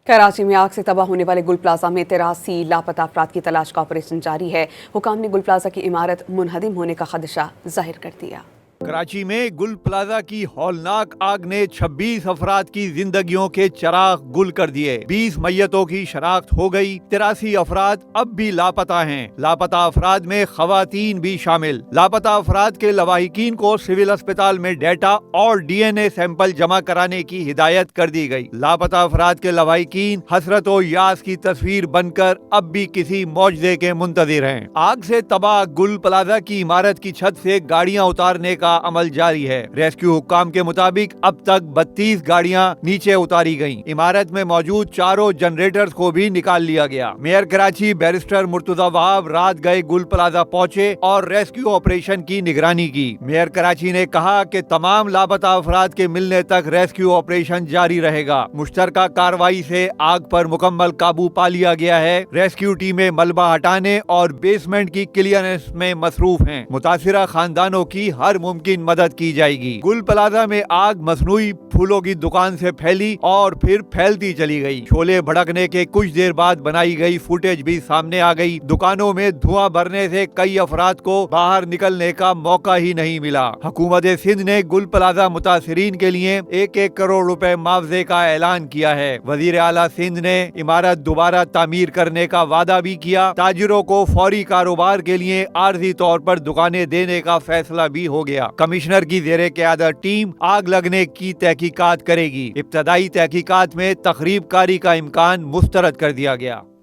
कराची में आग से तबाह होने वाले गुल प्लाजा में 83 लापता अफराद की तलाश का ऑपरेशन जारी है। हुकाम ने गुल प्लाजा की इमारत मुनहदिम होने का खदशा जाहिर कर दिया। कराची में गुल प्लाजा की हौलनाक आग ने 26 अफराद की जिंदगियों के चिराग गुल कर दिए। 20 मैयतों की शनाख्त हो गई। 83 अफराद अब भी लापता हैं। लापता अफराद में खवातीन भी शामिल। लापता अफराद के लवाहिकीन को सिविल अस्पताल में डेटा और DNA सैंपल जमा कराने की हिदायत कर दी गई। लापता अफराद के लवाहिकीन हसरत और यास की तस्वीर बनकर अब भी किसी मौजज़े के मुंतज़िर हैं। आग से तबाह गुल प्लाजा की इमारत की छत से गाड़ियां उतारने का अमल जारी है। रेस्क्यू हुक्काम के मुताबिक अब तक 32 गाड़ियां नीचे उतारी गईं। इमारत में मौजूद चारों जनरेटर्स को भी निकाल लिया गया। मेयर कराची बैरिस्टर मुर्तजा वहाब रात गए गुल प्लाजा पहुंचे और रेस्क्यू ऑपरेशन की निगरानी की। मेयर कराची ने कहा कि तमाम लापता अफराद के मिलने तक रेस्क्यू ऑपरेशन जारी रहेगा। मुश्तरका कार्रवाई से आग पर मुकम्मल काबू पा लिया गया है। रेस्क्यू टीमें मलबा हटाने और बेसमेंट की क्लियरेंस में मसरूफ हैं। मुतासिरा खानदानों की हर मुमकिन मदद की जाएगी। गुल प्लाजा में आग मसनूई फूलों की दुकान से फैली और फिर फैलती चली गई। शोले भड़कने के कुछ देर बाद बनाई गई फुटेज भी सामने आ गई। दुकानों में धुआं भरने से कई अफराद को बाहर निकलने का मौका ही नहीं मिला। हुकूमत सिंध ने गुल प्लाजा मुतासिरीन के लिए 1-1 करोड़ रुपए मुआवजे का ऐलान किया है। वजीर आला सिंध ने इमारत दोबारा तामीर करने का वादा भी किया। ताजिरों को फौरी कारोबार के लिए आर्जी तौर पर दुकानें देने का फैसला भी हो गया। कमिश्नर की ज़ेरे क़यादत टीम आग लगने की तहकीकात करेगी। इब्तदाई तहकीकात में तखरीब कारी का इम्कान मुस्तरद कर दिया गया।